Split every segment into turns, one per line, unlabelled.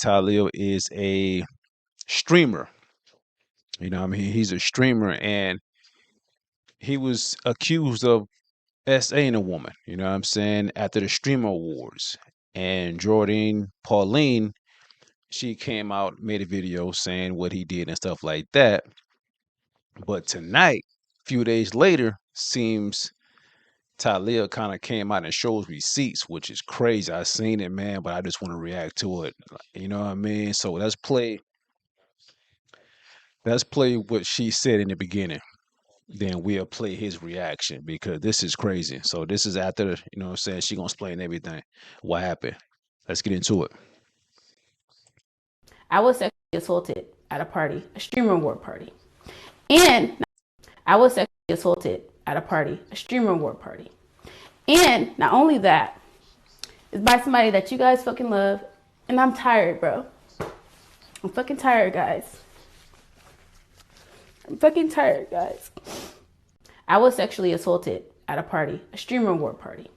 Talio is a streamer. You know what I mean? He's a streamer and he was accused of SAing a woman, you know what I'm saying, after the streamer awards. And Jourdin Pauline, she came out, made a video saying what he did and stuff like that. But tonight, a few days later, seems Tylil kind of came out and shows receipts, which is crazy. I seen it, man, but I just want to react to it. You know what I mean? So let's play what she said in the beginning. Then we'll play his reaction because this is crazy. So this is after, you know what I'm saying, she gonna explain everything. What happened? Let's get into it.
I was sexually assaulted at a party, a streamer award party. And I was sexually assaulted at a party, a streamer award party. And not only that, it's by somebody that you guys fucking love. And I'm tired, bro. I'm fucking tired, guys. I'm fucking tired, guys. I was sexually assaulted at a party, a streamer award party.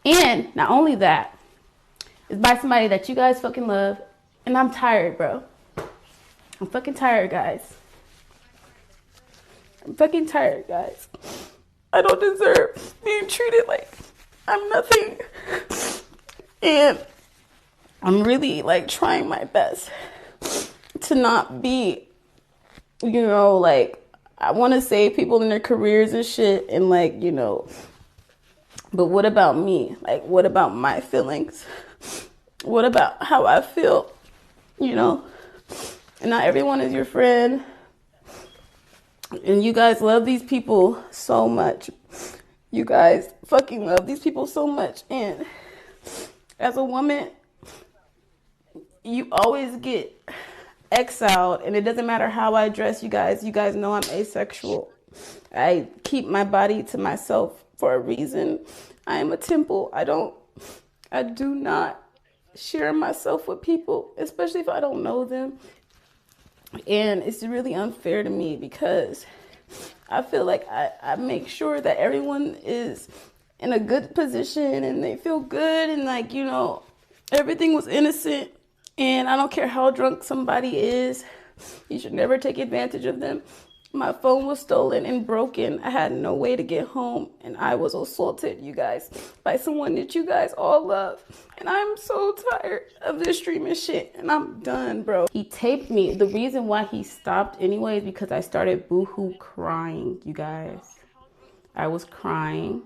And not only that, it's by somebody that you guys fucking love. And I'm tired, bro. I'm fucking tired, guys. I'm fucking tired, guys. I don't deserve being treated like I'm nothing. And I'm really like trying my best to not be, you know, like I want to save people in their careers and shit. And like, you know, but what about me? Like, what about my feelings? What about how I feel? You know, and not everyone is your friend. And you guys love these people so much. You guys fucking love these people so much. And as a woman, you always get exiled. And it doesn't matter how I dress, you guys. You guys know I'm asexual. I keep my body to myself for a reason. I am a temple. I do not share myself with people, especially if I don't know them. And it's really unfair to me because I feel like I make sure that everyone is in a good position and they feel good and like, you know, everything was innocent. And I don't care how drunk somebody is, you should never take advantage of them. My phone was stolen and broken. I had no way to get home. And I was assaulted, you guys, by someone that you guys all love. And I'm so tired of this streaming shit. And I'm done, bro. He taped me. The reason why he stopped anyway is because I started boohoo crying, you guys. I was crying.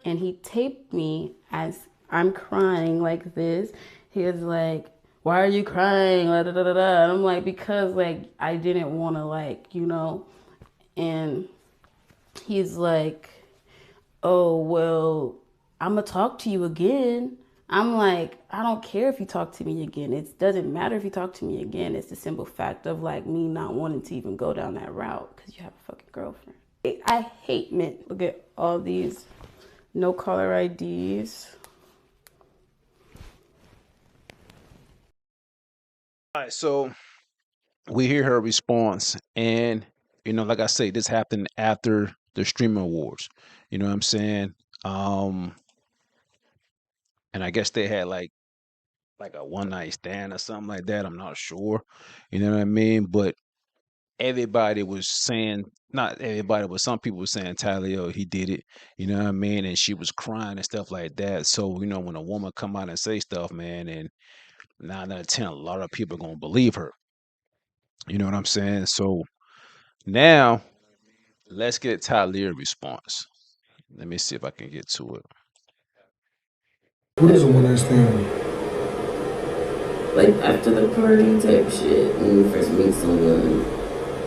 And he taped me as I'm crying like this. He was like, why are you crying? Da, da, da, da. And I'm like, because like I didn't want to like, you know. And he's like, oh, well, I'm going to talk to you again. I'm like, I don't care if you talk to me again. It doesn't matter if you talk to me again. It's the simple fact of like me not wanting to even go down that route because you have a fucking girlfriend. I hate men. Look at all these no caller IDs.
All right, so we hear her response, and you know, like I say, this happened after the streamer awards. You know what I'm saying? And I guess they had like a one night stand or something like that. I'm not sure. You know what I mean? But everybody was saying, not everybody, but some people were saying Talio, he did it. You know what I mean? And she was crying and stuff like that. So you know, when a woman come out and say stuff, man, and 9 out of 10, a lot of people are gonna believe her. You know what I'm saying? So now let's get Tylil's response. Let me see if I can get to it.
What is a one night stand?
Like after the party type shit, when you first meet someone,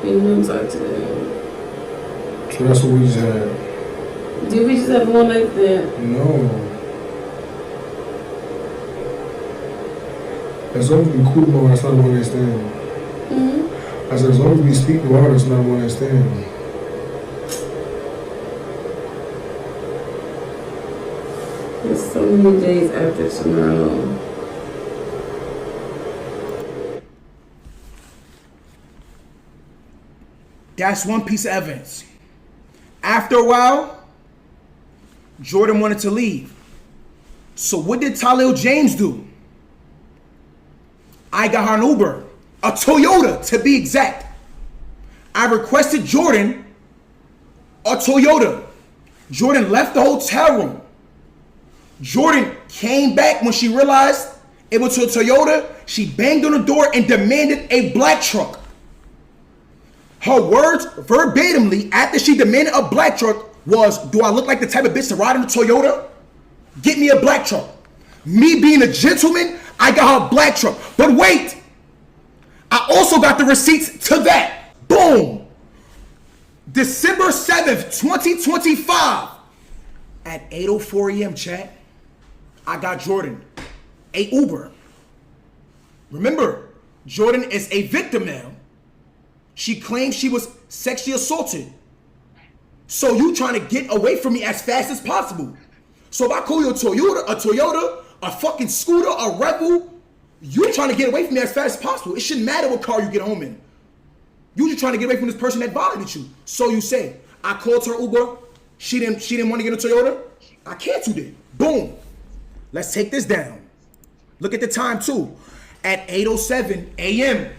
and you don't talk to them.
So that's what we just had.
Did we just have one night stand?
No. As long as we cool about it, that's not a one night stand. I said, as long as we speak about it, it's not a one night stand.
It's so many days after tomorrow.
That's one piece of evidence. After a while, Jourdin wanted to leave. So what did Talil James do? I got her an Uber, a Toyota to be exact. I requested Jourdin a Toyota. Jourdin left the hotel room. Jourdin came back when she realized it was a Toyota. She banged on the door and demanded a black truck. Her words verbatimly after she demanded a black truck was, do I look like the type of bitch to ride in a Toyota? Get me a black truck. Me being a gentleman, I got her a black truck. But wait, I also got the receipts to that. Boom. December 7th, 2025 at 8:04 a.m. chat, I got Jourdin a Uber. Remember, Jourdin is a victim now. She claims she was sexually assaulted. So you trying to get away from me as fast as possible. So if I call you a Toyota, a fucking scooter, a Rebel, you're trying to get away from me as fast as possible. It shouldn't matter what car you get home in. You just trying to get away from this person that violated you. So you say, I called her Uber. She didn't want to get a Toyota. I canceled it. Boom. Let's take this down. Look at the time too. At 8:07 a.m.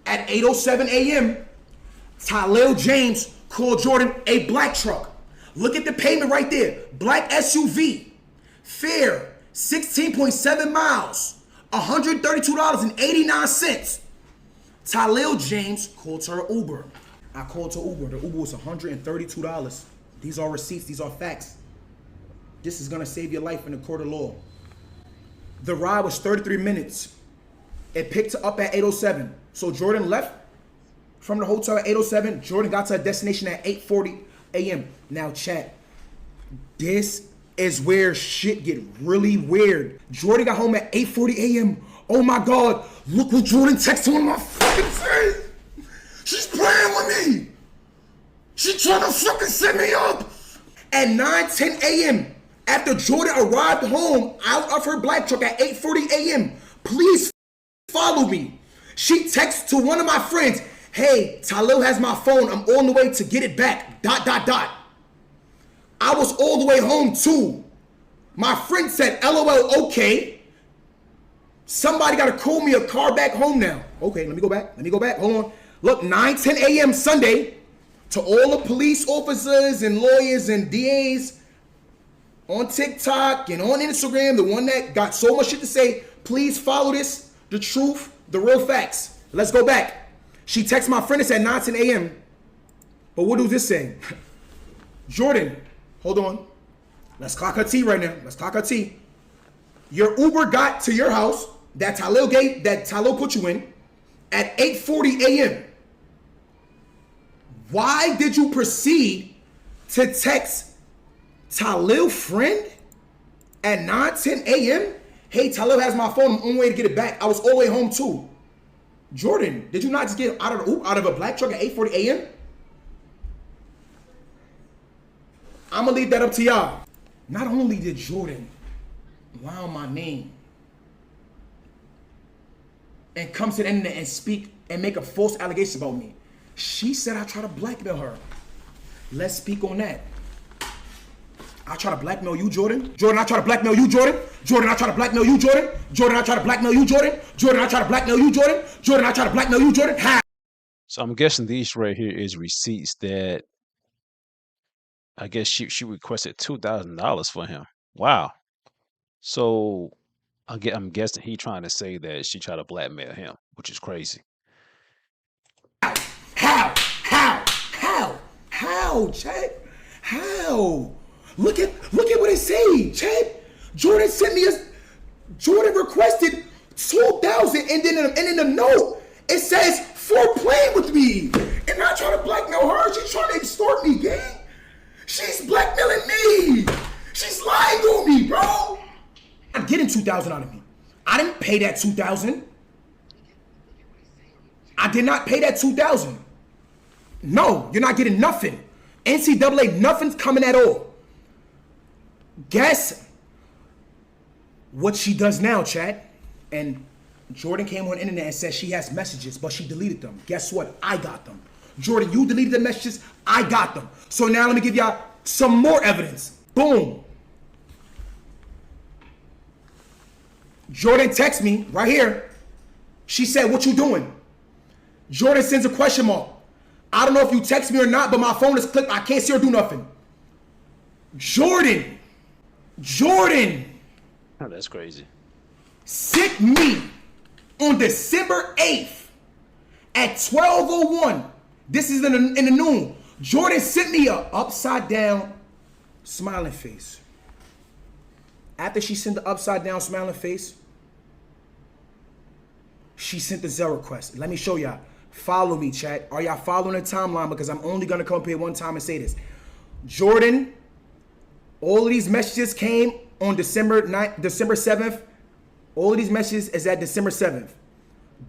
At 8:07 a.m., Tylil James called Jourdin a black truck. Look at the payment right there. Black SUV. Fare, 16.7 miles. $132.89. Tylil James called her Uber. I called her Uber. The Uber was $132. These are receipts. These are facts. This is going to save your life in the court of law. The ride was 33 minutes. It picked her up at 8:07. So Jourdin left from the hotel at 8:07. Jourdin got to her destination at 8:40 a.m. Now, chat, this is where shit get really weird. Jourdin got home at 8:40 a.m. Oh my God, look what Jourdin texted one of my fucking friends. She's playing with me. She's trying to fucking set me up. At 9:10 a.m., after Jourdin arrived home out of her black truck at 8:40 a.m., please follow me. She texts to one of my friends, hey, Talio has my phone. I'm on the way to get it back. ... I was all the way home too. My friend said, LOL, okay. Somebody got to call me a car back home now. Okay, let me go back. Hold on. Look, 9:10 a.m. Sunday, to all the police officers and lawyers and DAs on TikTok and on Instagram, the one that got so much shit to say, please follow this, the truth, the real facts. Let's go back. She texted my friend, it's at 9:10 a.m. But what does this say? Jourdin, hold on. Let's clock her T right now. Your Uber got to your house that Talio put you in at 8:40 a.m. Why did you proceed to text Talil friend at 9:10 a.m.? Hey, Talil has my phone. I'm on the way to get it back. I was all the way home too. Jourdin, did you not just get out of a black truck at 8:40 a.m.? I'm gonna leave that up to y'all. Not only did Jourdin lie on my name and come to the internet and speak and make a false allegation about me, she said I try to blackmail her. Let's speak on that. I try to blackmail you, Jourdin. Jourdin, I try to blackmail you, Jourdin. Jourdin, I try to blackmail you, Jourdin. Jourdin, I try to blackmail you, Jourdin. Jourdin, I try to blackmail you, Jourdin. Jourdin, I try to blackmail you, Jourdin. How?
So I'm guessing these right here is receipts that I guess she requested $2,000 for him. Wow. So I'm guessing he trying to say that she tried to blackmail him, which is crazy.
How, Chad? How? Look at what it say, Chad. Jourdin sent me Jourdin requested $2,000, and then in the note it says for playing with me, and not trying to blackmail her. She's trying to extort me, gang. She's blackmailing me. She's lying on me, bro. I'm getting $2,000 out of me. I didn't pay that $2,000. I did not pay that $2,000. No, you're not getting nothing. NCAA, nothing's coming at all. Guess what she does now, Chad? And Jourdin came on the internet and said she has messages, but she deleted them. Guess what? I got them. Jourdin, you deleted the messages. I got them. So now let me give y'all some more evidence. Boom. Jourdin texts me right here. She said, what you doing? Jourdin sends a question mark. I don't know if you text me or not, but my phone is clicked. I can't see or do nothing. Jourdin
Oh, that's crazy.
sent me on December 8th at 12:01. This is in the noon. Jourdin sent me a upside down smiling face. After she sent the upside down smiling face, she sent the Zelle request. Let me show y'all. Follow me, chat. Are y'all following the timeline? Because I'm only gonna come up here one time and say this. Jourdin, all of these messages came on December 7th. All of these messages is at December 7th.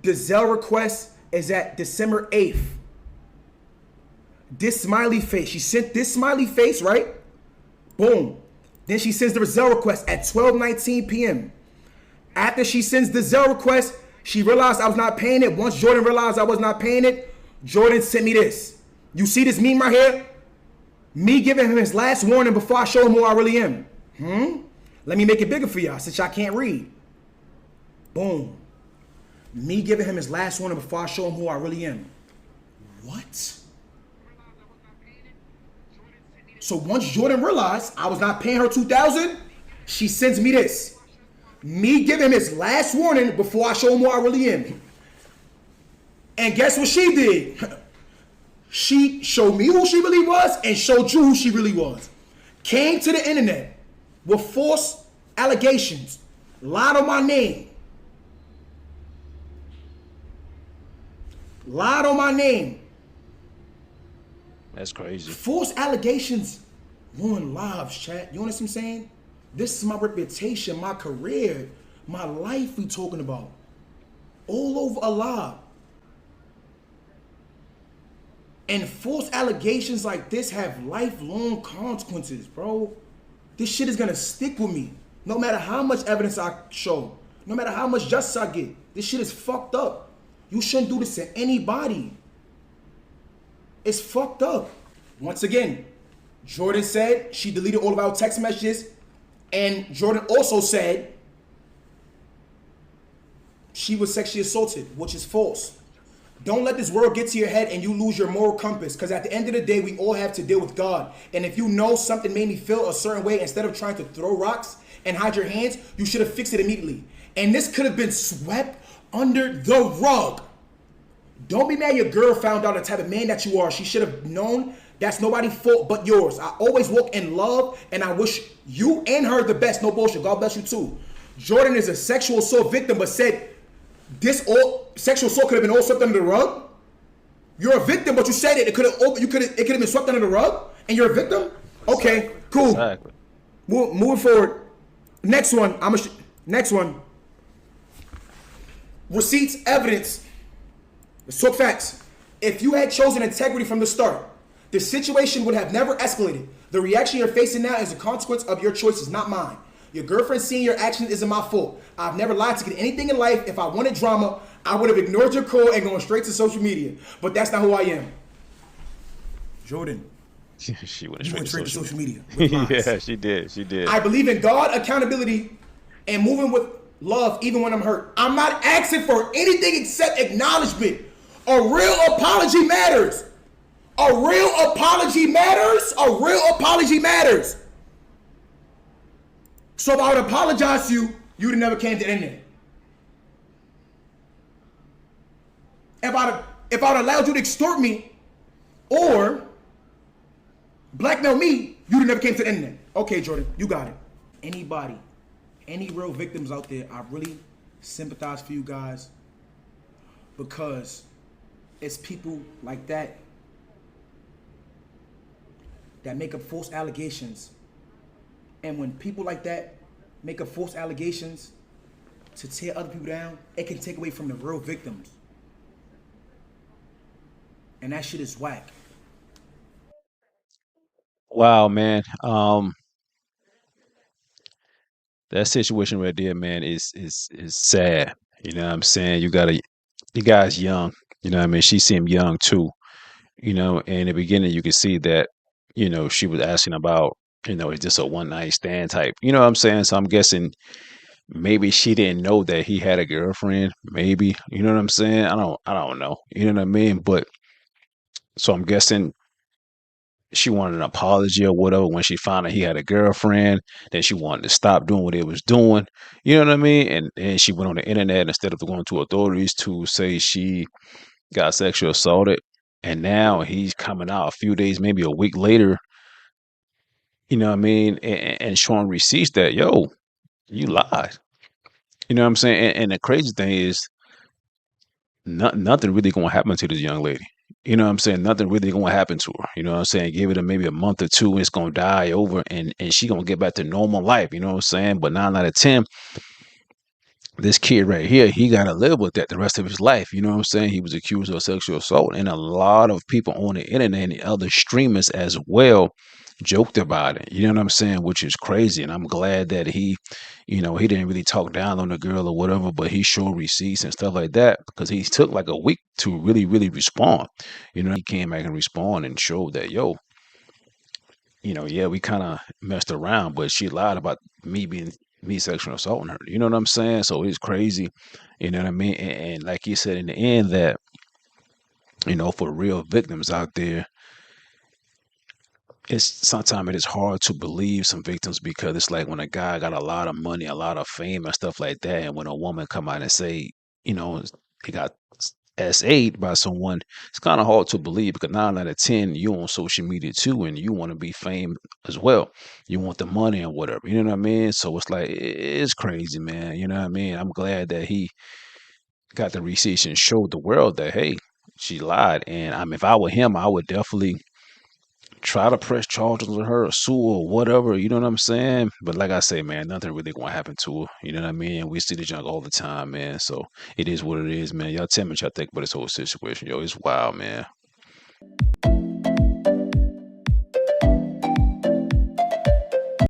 The Zelle request is at December 8th. This smiley face, she sent this smiley face, right? Boom. Then she sends the Zelle request at 12:19 p.m. After she sends the Zelle request, she realized I was not paying it. Once Jourdin realized I was not paying it, Jourdin sent me this. You see this meme right here? Me giving him his last warning before I show him who I really am. Let me make it bigger for y'all since y'all can't read. Boom. Me giving him his last warning before I show him who I really am. What? So once Jourdin realized I was not paying her $2,000, she sends me this. Me giving him his last warning before I show him who I really am. And guess what she did? She showed me who she really was and showed you who she really was. Came to the internet with false allegations. Lied on my name. Lied on my name.
That's crazy.
False allegations ruin lives, chat. You understand what I'm saying? This is my reputation, my career, my life we talking about. All over a lie. And false allegations like this have lifelong consequences, bro. This shit is gonna stick with me. No matter how much evidence I show, no matter how much justice I get, this shit is fucked up. You shouldn't do this to anybody. It's fucked up. Once again, Jourdin said she deleted all of our text messages, and Jourdin also said she was sexually assaulted, which is false. Don't let this world get to your head and you lose your moral compass, because at the end of the day, we all have to deal with God. And if you know something made me feel a certain way, instead of trying to throw rocks and hide your hands, you should have fixed it immediately. And this could have been swept under the rug. Don't be mad your girl found out the type of man that you are. She should have known that's nobody's fault but yours. I always walk in love, and I wish you and her the best. No bullshit. God bless you too. Jourdin is a sexual assault victim, but said this all sexual assault could have been all swept under the rug. You're a victim, but you said it could have been swept under the rug, and you're a victim. Okay, cool.
Exactly.
Moving forward. Next one. Next one. Receipts, evidence. Let's talk facts. If you had chosen integrity from the start, the situation would have never escalated. The reaction you're facing now is a consequence of your choices, not mine. Your girlfriend seeing your actions isn't my fault. I've never lied to get anything in life. If I wanted drama, I would have ignored your call and gone straight to social media. But that's not who I am. Jourdin,
She went
you went straight to
social
social media. With lies.
Yeah, she did. She did.
I believe in God, accountability, and moving with love even when I'm hurt. I'm not asking for anything except acknowledgement. A real apology matters. A real apology matters. A real apology matters. So if I would apologize to you, you'd have never came to the internet. If I'd allowed you to extort me or blackmail me, you'd have never came to the internet. Okay, Jourdin, you got it. Anybody, any real victims out there, I really sympathize for you guys, because it's people like that that make up false allegations. And when people like that make up false allegations to tear other people down, it can take away from the real victims. And that shit is whack.
Wow, man. That situation right there, man, is sad. You know what I'm saying? The guy's young. You know what I mean? She seemed young too. You know, and in the beginning you could see that, she was asking about, is this a one night stand type? You know what I'm saying? So I'm guessing, maybe she didn't know that he had a girlfriend. Maybe, you know what I'm saying? I don't know. You know what I mean? But so I'm guessing she wanted an apology or whatever when she found out he had a girlfriend. Then she wanted to stop doing what he was doing. You know what I mean? And she went on the internet instead of going to authorities to say she got sexually assaulted. And now he's coming out a few days, maybe a week later, you know what I mean? And showing receipts that, yo, you lied. You know what I'm saying? And the crazy thing is, nothing really gonna happen to this young lady. You know what I'm saying? Nothing really gonna happen to her. You know what I'm saying? Give it maybe a month or two, it's gonna die over, and she gonna get back to normal life. You know what I'm saying? But 9 out of 10, this kid right here, he got to live with that the rest of his life. You know what I'm saying? He was accused of sexual assault, and a lot of people on the internet and other streamers as well joked about it. You know what I'm saying? Which is crazy. And I'm glad that he didn't really talk down on the girl or whatever, but he showed receipts and stuff like that because he took like a week to really, really respond. He came back and respond and showed that, yo, yeah, we kind of messed around, but she lied about me sexual assaulting her. You know what I'm saying? So it's crazy. You know what I mean? And like you said in the end, that for real victims out there, it's sometimes it is hard to believe some victims because it's like when a guy got a lot of money, a lot of fame and stuff like that, and when a woman come out and say, he got S8 by someone, it's kind of hard to believe because 9 out of 10, you on social media too, and you want to be famed as well. You want the money and whatever. You know what I mean? So it's like it's crazy, man. You know what I mean? I'm glad that he got the receipts and showed the world that hey, she lied. And I mean, if I were him, I would definitely try to press charges on her or sue or whatever, you know what I'm saying? But like I say, man, nothing really gonna happen to her. You know what I mean? We see the junk all the time, man. So it is what it is, man. Y'all tell me what y'all think about this whole situation. Yo, it's wild, man.